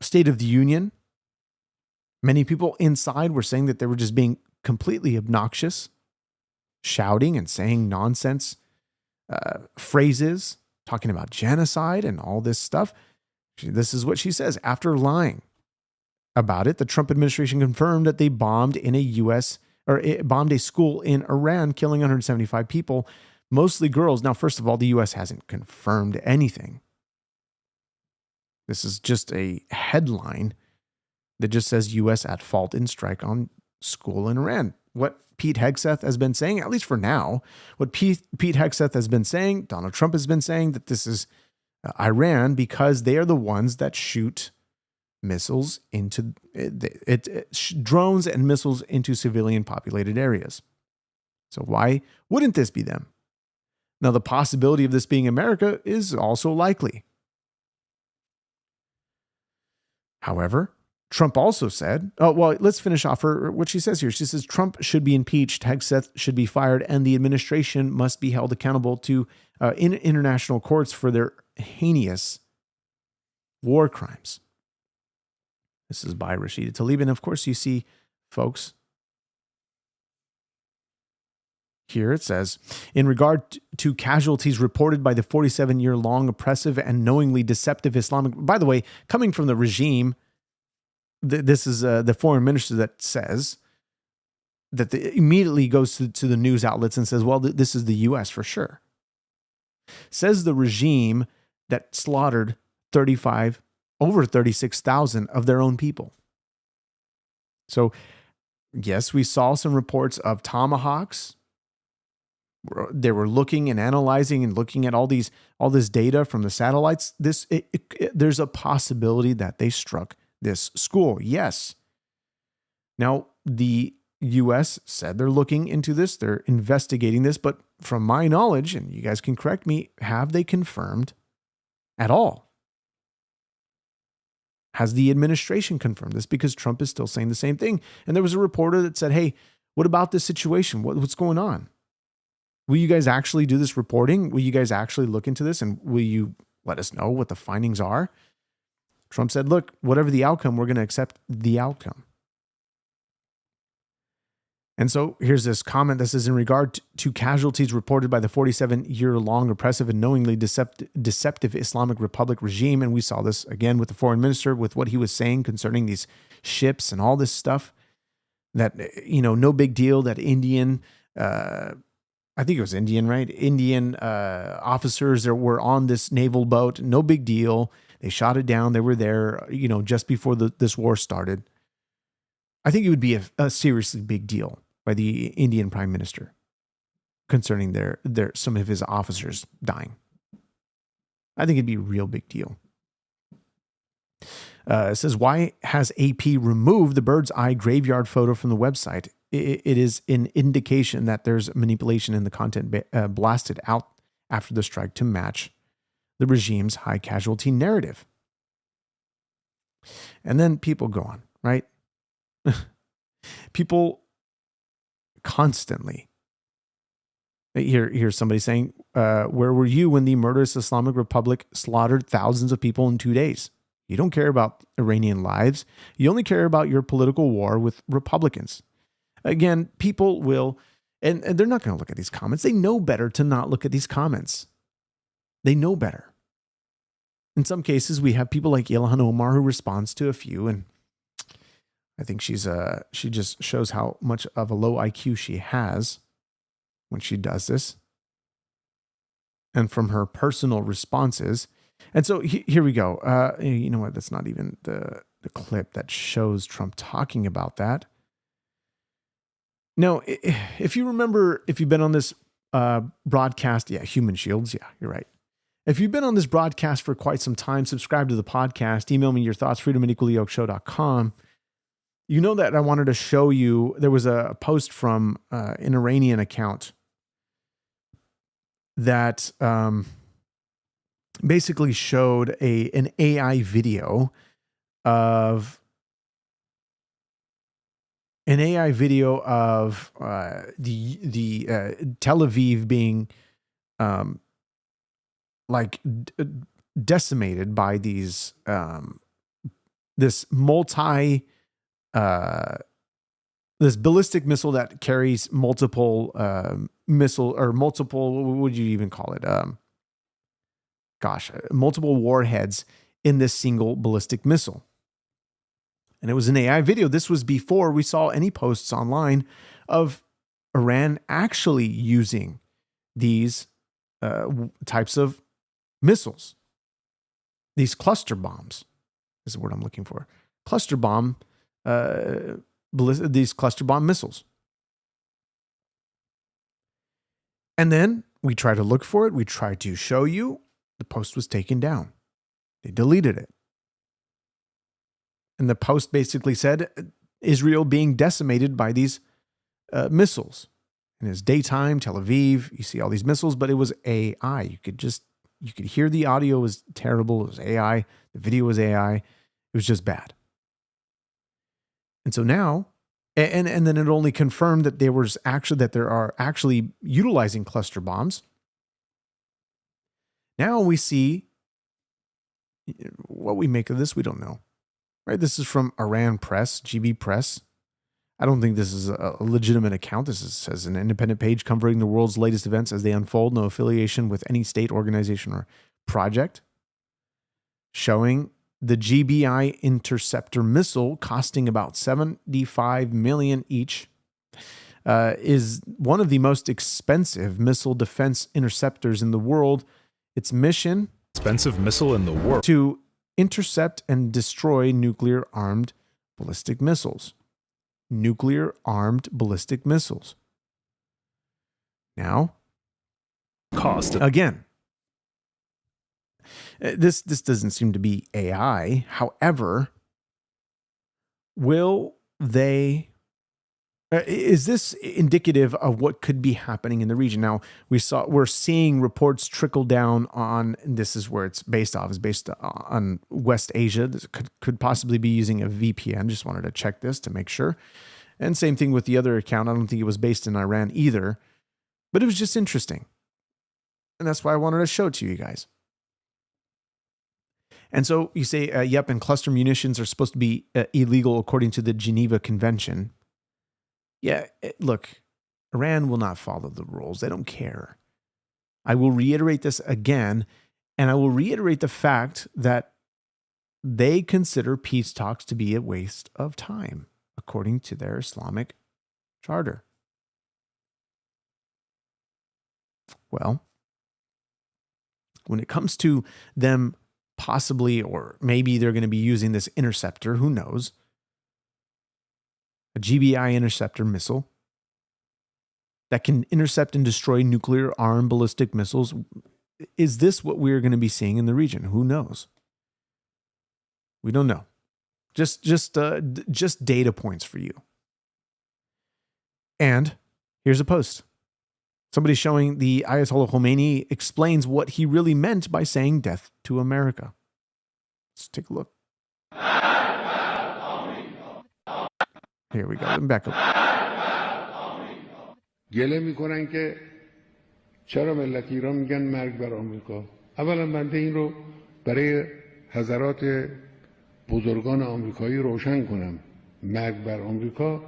[SPEAKER 1] State of the Union. Many people inside were saying that they were just being completely obnoxious, shouting and saying nonsense phrases, talking about genocide and all this stuff. This is what she says. After lying about it, the Trump administration confirmed that they bombed bombed a school in Iran, killing 175 people, mostly girls. Now, first of all, the U.S. hasn't confirmed anything. This is just a headline that just says U.S. at fault in strike on school in Iran. What Pete Hegseth has been saying, at least for now, what Pete Hegseth has been saying, Donald Trump has been saying, that this is Iran because they are the ones that shoot missiles into drones and missiles into civilian populated areas. So why wouldn't this be them? Now, the possibility of this being America is also likely. However, Trump also said, let's finish off what she says here. She says Trump should be impeached, Hegseth should be fired, and the administration must be held accountable to in international courts for their heinous war crimes. This is by Rashida Talib. And of course, you see, folks, here it says, in regard to casualties reported by the 47-year-long oppressive and knowingly deceptive Islamic, by the way, coming from the regime, this is the foreign minister that says immediately goes to the news outlets and says, well, this is the U.S. for sure. Says the regime that slaughtered over 36,000 of their own people. So, yes, we saw some reports of tomahawks. They were looking and analyzing and looking at all this data from the satellites. There's a possibility that they struck this school. Yes. Now, the U.S. said they're looking into this. They're investigating this. But from my knowledge, and you guys can correct me, have they confirmed at all? Has the administration confirmed this? Because Trump is still saying the same thing. And there was a reporter that said, hey, what about this situation? What's going on? Will you guys actually do this reporting? Will you guys actually look into this? And will you let us know what the findings are? Trump said, look, whatever the outcome, we're going to accept the outcome. And so here's this comment that says, in regard to casualties reported by the 47-year-long oppressive and knowingly deceptive Islamic Republic regime, and we saw this again with the foreign minister, with what he was saying concerning these ships and all this stuff, that, no big deal, that Indian, I think it was Indian, right? Indian officers that were on this naval boat, no big deal. They shot it down. They were there, just before this war started. I think it would be a seriously big deal by the Indian prime minister concerning some of his officers dying. I think it'd be a real big deal. It says, why has AP removed the bird's eye graveyard photo from the website? It is an indication that there's manipulation in the content blasted out after the strike to match the regime's high casualty narrative. And then people go on, right? People constantly. Here's somebody saying, where were you when the murderous Islamic Republic slaughtered thousands of people in 2 days? You don't care about Iranian lives. You only care about your political war with Republicans. Again, people will, and they're not going to look at these comments. They know better to not look at these comments. They know better. In some cases, we have people like Ilhan Omar who responds to a few, and I think she just shows how much of a low IQ she has when she does this, and from her personal responses. And so here we go. You know what? That's not even the clip that shows Trump talking about that. Now, if you remember, if you've been on this broadcast, human shields. Yeah, you're right. If you've been on this broadcast for quite some time, subscribe to the podcast, email me your thoughts, freedomequallyyokeshow.com. You know that I wanted to show you, there was a post from an Iranian account that basically showed an AI video of the Tel Aviv being decimated by these this ballistic missile that carries multiple what would you even call it? Multiple warheads in this single ballistic missile. And it was an AI video. This was before we saw any posts online of Iran actually using these types of missiles. These cluster bombs is the word I'm looking for. Cluster bomb, these cluster bomb missiles. And then we try to look for it. We try to show you. The post was taken down. They deleted it. And the post basically said Israel being decimated by these missiles. And it's daytime, Tel Aviv, you see all these missiles, but it was AI. You could hear the audio was terrible. It was AI. The video was AI. It was just bad. And so now, and then it only confirmed that there are actually utilizing cluster bombs. Now we see what we make of this. We don't know. Right? This is from Iran Press, GB Press. I don't think this is a legitimate account. This says an independent page covering the world's latest events as they unfold, no affiliation with any state, organization, or project. Showing the GBI interceptor missile costing about $75 million each. is one of the most expensive missile defense interceptors in the world. Its mission,
[SPEAKER 16] expensive missile in the world,
[SPEAKER 1] to intercept and destroy nuclear-armed ballistic missiles. Nuclear-armed ballistic missiles. Now,
[SPEAKER 16] cost
[SPEAKER 1] again. This doesn't seem to be AI. However, will they? Is this indicative of what could be happening in the region? Now, we're seeing reports trickle down on, and this is where it's based off, is based on West Asia. This could possibly be using a VPN. Just wanted to check this to make sure. And same thing with the other account. I don't think it was based in Iran either, but it was just interesting. And that's why I wanted to show it to you guys. And so you say, yep, and cluster munitions are supposed to be illegal according to the Geneva Convention. Yeah, look, Iran will not follow the rules. They don't care. I will reiterate this again, and I will reiterate the fact that they consider peace talks to be a waste of time, according to their Islamic charter. Well, when it comes to them possibly, or maybe they're going to be using this interceptor, who knows? A GBI interceptor missile that can intercept and destroy nuclear-armed ballistic missiles. Is this what we're going to be seeing in the region? Who knows? We don't know. Just data points for you. And here's a post. Somebody showing the Ayatollah Khomeini explains what he really meant by saying death to America. Let's take a look. Here we go. Let me back up.
[SPEAKER 17] گله میکنن که چرا ملت ایران میگن مرگ بر آمریکا. اولا بنده این رو برای حضرات بزرگان آمریکایی روشن کنم. مرگ بر آمریکا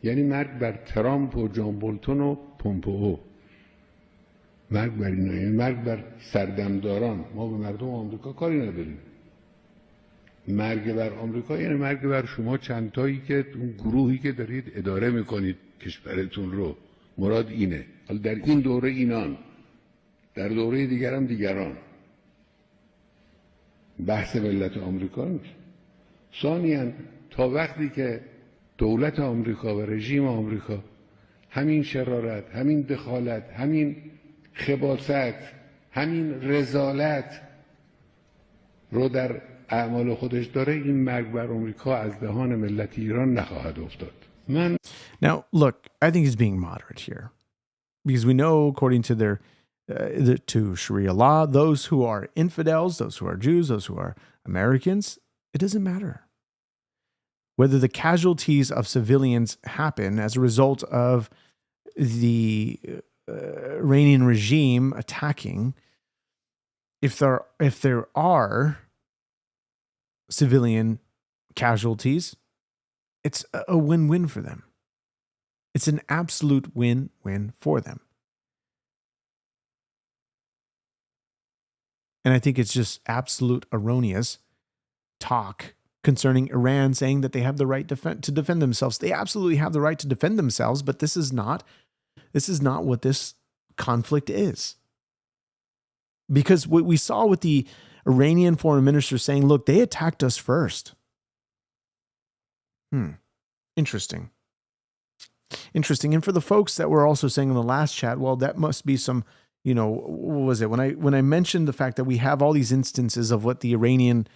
[SPEAKER 17] یعنی مرگ بر ترامپ و جان بولتون و پومپئو. مرگ بر اینا یعنی مرگ بر سردمداران. ما به مردم آمریکا کاری نداریم. مرگ بر آمریکا یعنی مرگ بر شما چندتایی که اون گروهی که دارید اداره میکنید کشورتون رو. مراد اینه. حالا در این دوره اینان، در دوره دیگر هم دیگران. بحث ملت آمریکا نیست. ثانیاً تا وقتی که دولت آمریکا و رژیم آمریکا همین شرارت، همین دخالت، همین خباثت، همین رذالت رو در اعمال خودش داره، این مرگ بر آمریکا از دهان ملت ایران نخواهد افتاد.
[SPEAKER 1] Now, look, I think he's being moderate here, because we know, according to to Sharia law, those who are infidels, those who are Jews, those who are Americans, it doesn't matter. Whether the casualties of civilians happen as a result of the Iranian regime attacking, if there are civilian casualties, it's a win-win for them. It's an absolute win-win for them. And I think it's just absolute erroneous talk concerning Iran saying that they have the right to defend themselves. They absolutely have the right to defend themselves, but this is not what this conflict is. Because what we saw with the Iranian foreign minister saying, look, they attacked us first. Interesting. And for the folks that were also saying in the last chat, well, that must be some, what was it? When I mentioned the fact that we have all these instances of what the Iranian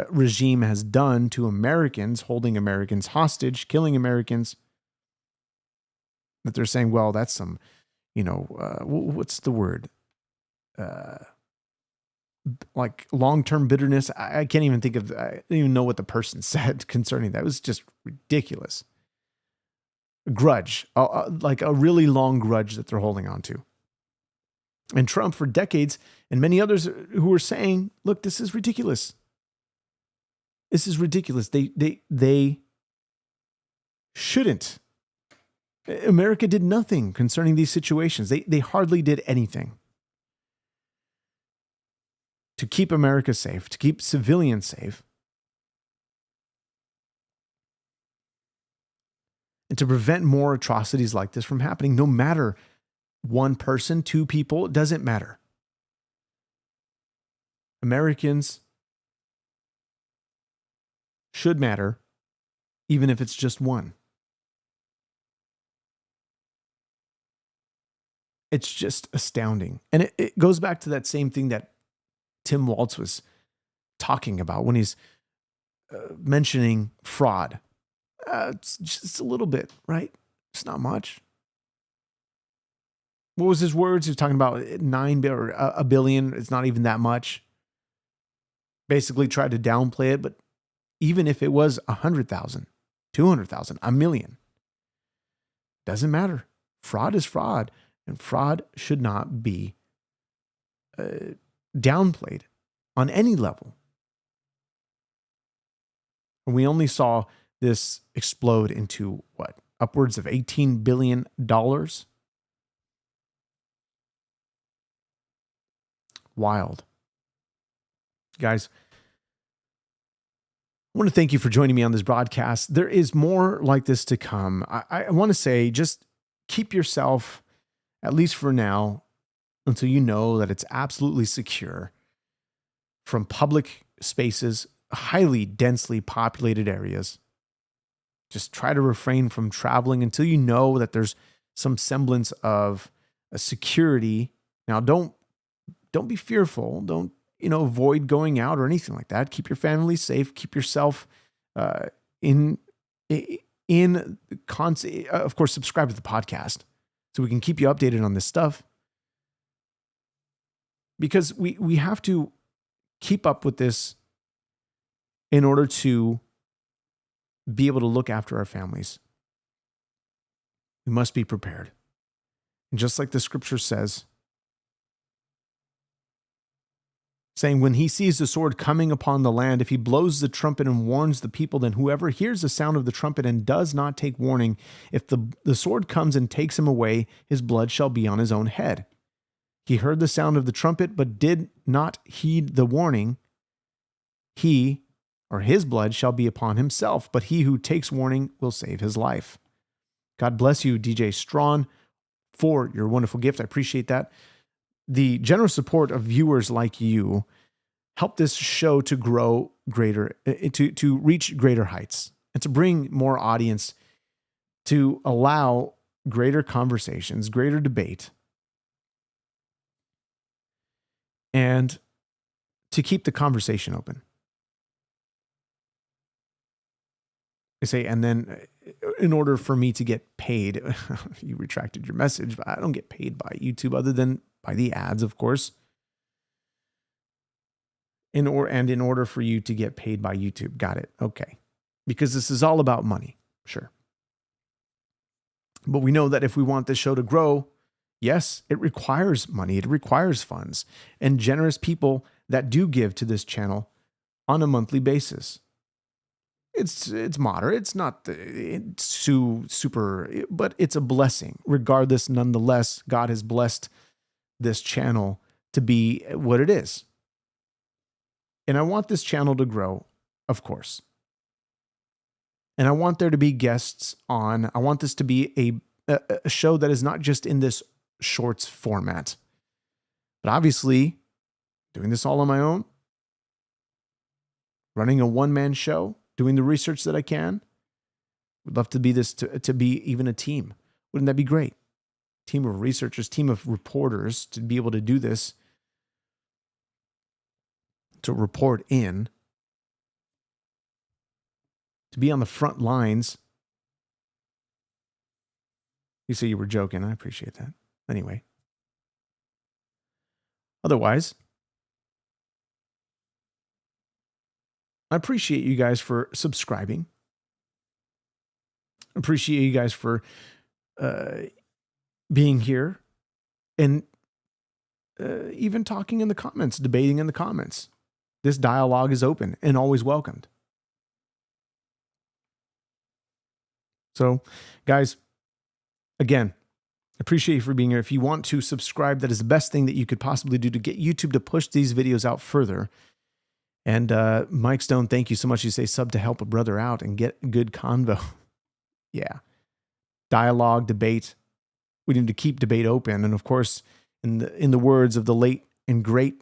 [SPEAKER 1] regime has done to Americans, holding Americans hostage, killing Americans, that they're saying, well, that's some, what's the word? Like long-term bitterness. I can't even think of, I don't even know what the person said concerning that. It was just ridiculous. A grudge, like a really long grudge that they're holding on to. And Trump for decades, and many others who were saying, look, this is ridiculous. This is ridiculous. They shouldn't. America did nothing concerning these situations. They hardly did anything to keep America safe, to keep civilians safe. and to prevent more atrocities like this from happening, no matter one person, two people, it doesn't matter. Americans should matter, even if it's just one. It's just astounding. And it goes back to that same thing that Tim Waltz was talking about when he's mentioning fraud. It's just a little bit, right? It's not much. What was his words? He was talking about $1 billion. It's not even that much. Basically tried to downplay it, but even if it was 100,000, 200,000, $1 million, doesn't matter. Fraud is fraud, and fraud should not be downplayed on any level. And we only saw this explode into what? Upwards of $18 billion? Wild. Guys, I want to thank you for joining me on this broadcast. There is more like this to come. I want to say, just keep yourself, at least for now, until you know that it's absolutely secure from public spaces, highly densely populated areas. Just try to refrain from traveling until you know that there's some semblance of a security. Now, don't be fearful. Don't, avoid going out or anything like that. Keep your family safe. Keep yourself of course, subscribe to the podcast so we can keep you updated on this stuff. Because we have to keep up with this in order to be able to look after our families. We must be prepared. And just like the scripture says, saying, when he sees the sword coming upon the land, if he blows the trumpet and warns the people, then whoever hears the sound of the trumpet and does not take warning, if the sword comes and takes him away, his blood shall be on his own head. He heard the sound of the trumpet, but did not heed the warning. He, or his blood, shall be upon himself, but he who takes warning will save his life. God bless you, DJ Strawn, for your wonderful gift. I appreciate that. The generous support of viewers like you help this show to grow greater, to reach greater heights, and to bring more audience, to allow greater conversations, greater debate, and to keep the conversation open. I say, and then in order for me to get paid, you retracted your message, but I don't get paid by YouTube other than by the ads, of course. In order for you to get paid by YouTube. Got it. Okay. Because this is all about money. Sure. But we know that if we want this show to grow, yes, it requires money. It requires funds and generous people that do give to this channel on a monthly basis. It's moderate. It's not it's too super, but it's a blessing. Regardless, nonetheless, God has blessed this channel to be what it is. And I want this channel to grow, of course. And I want there to be guests on. I want this to be a show that is not just in this shorts format. But obviously, doing this all on my own, running a one-man show, doing the research that I can, would love to be this to be even a team. Wouldn't that be great? Team of researchers, team of reporters to be able to do this, to report in, to be on the front lines. You say you were joking. I appreciate that. Anyway. Otherwise, I appreciate you guys for subscribing. I appreciate you guys for being here and even talking in the comments, debating in the comments. This dialogue is open and always welcomed. So, guys, again, appreciate you for being here. If you want to subscribe, that is the best thing that you could possibly do to get YouTube to push these videos out further. And Mike Stone, thank you so much. You say sub to help a brother out and get good convo. Yeah. dialogue, debate. We need to keep debate open. And of course, in the words of the late and great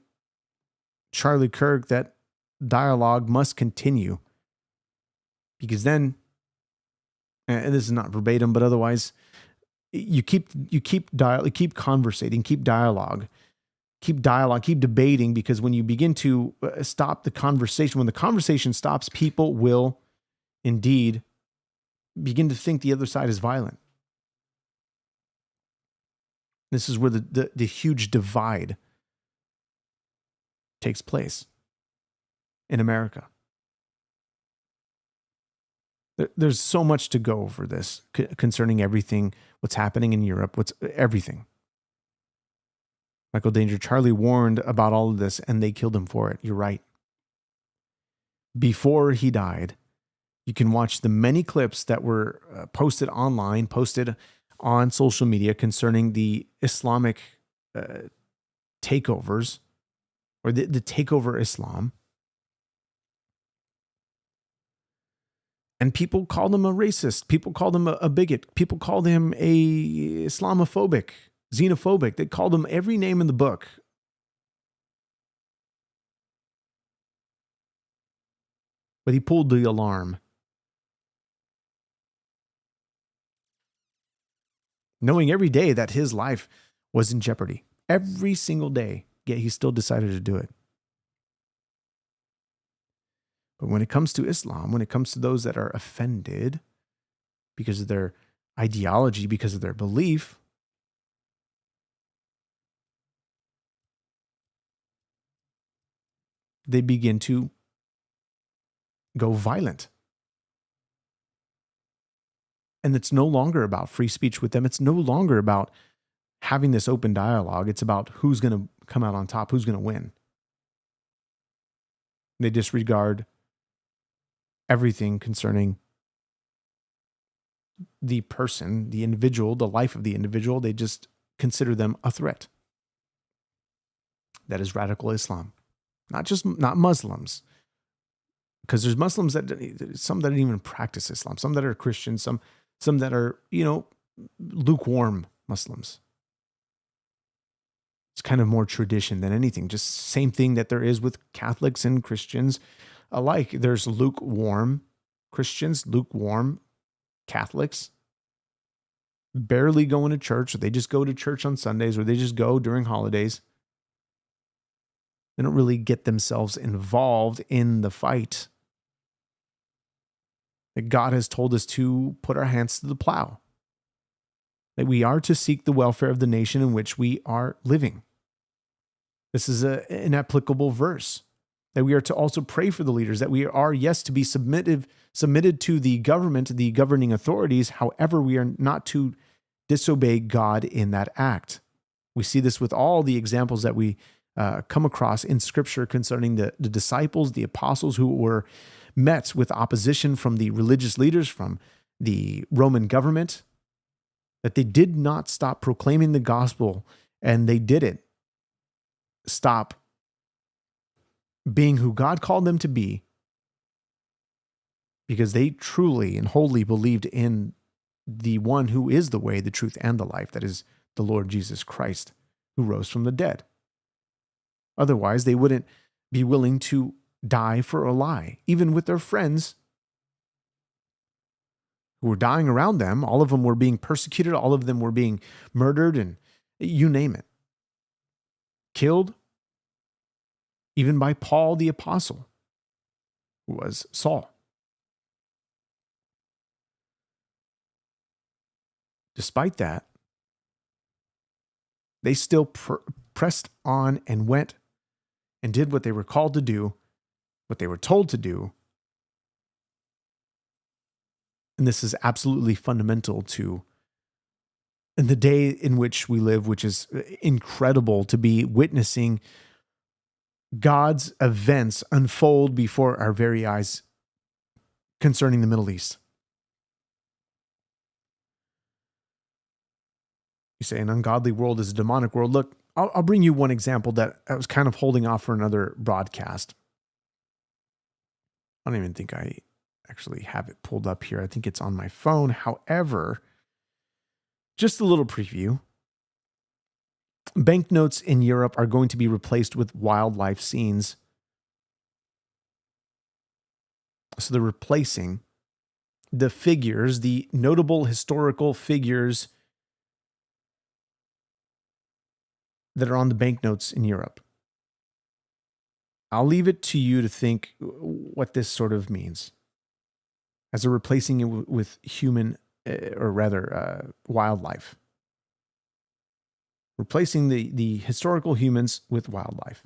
[SPEAKER 1] Charlie Kirk, that dialogue must continue. Because then, and this is not verbatim, but otherwise, you keep conversating, keep dialogue, keep debating, because when you begin to stop the conversation, when the conversation stops, people will indeed begin to think the other side is violent. This is where the huge divide takes place in America. There's so much to go over this concerning everything, what's happening in Europe, everything. Michael Danger, Charlie warned about all of this, and they killed him for it. You're right. Before he died, you can watch the many clips that were posted online, posted on social media concerning the Islamic takeovers, or the takeover Islam. And people called him a racist. People called him a bigot. People called him a Islamophobic, xenophobic. They called him every name in the book. But he pulled the alarm. Knowing every day that his life was in jeopardy. Every single day. Yet he still decided to do it. But when it comes to Islam, when it comes to those that are offended because of their ideology, because of their belief, they begin to go violent. And it's no longer about free speech with them. It's no longer about having this open dialogue. It's about who's going to come out on top, who's going to win. They disregard everything concerning the person, the individual, the life of the individual. They just consider them a threat. That is radical Islam. Not Muslims. Because there's Muslims some that don't even practice Islam, some that are Christians, some that are, lukewarm Muslims. It's kind of more tradition than anything. Just same thing that there is with Catholics and Christians alike. There's lukewarm Christians, lukewarm Catholics, barely going to church, or they just go to church on Sundays, or they just go during holidays. They don't really get themselves involved in the fight. That God has told us to put our hands to the plow. That we are to seek the welfare of the nation in which we are living. This is an applicable verse. That we are to also pray for the leaders. That we are, yes, to be submitted to the government, the governing authorities. However, we are not to disobey God in that act. We see this with all the examples that we come across in Scripture concerning the disciples, the apostles, who were met with opposition from the religious leaders, from the Roman government, that they did not stop proclaiming the gospel, and they didn't stop being who God called them to be, because they truly and wholly believed in the one who is the way, the truth, and the life, that is the Lord Jesus Christ, who rose from the dead. Otherwise, they wouldn't be willing to die for a lie, even with their friends who were dying around them. All of them were being persecuted. All of them were being murdered, and you name it. Killed, even by Paul the apostle, who was Saul. Despite that, they still pressed on and went and did what they were called to do, what they were told to do. And this is absolutely fundamental to in the day in which we live, which is incredible to be witnessing God's events unfold before our very eyes concerning the Middle East. You say an ungodly world is a demonic world. Look, I'll bring you one example that I was kind of holding off for another broadcast. I don't even think I actually have it pulled up here. I think it's on my phone. However, Just a little preview. Banknotes in Europe are going to be replaced with wildlife scenes. So they're replacing the figures, the notable historical figures that are on the banknotes in Europe. I'll leave it to you to think what this sort of means as they're replacing it with human, or rather wildlife. Replacing the historical humans with wildlife.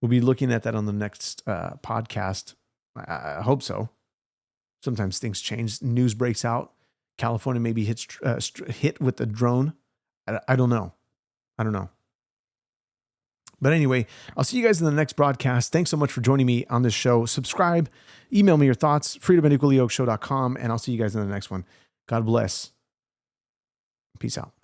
[SPEAKER 1] We'll be looking at that on the next podcast. I hope so. Sometimes things change. News breaks out. California maybe hit with a drone. I don't know. But anyway, I'll see you guys in the next broadcast. Thanks so much for joining me on this show. Subscribe, email me your thoughts, freedomandequallyyokeshow.com, and I'll see you guys in the next one. God bless. Peace out.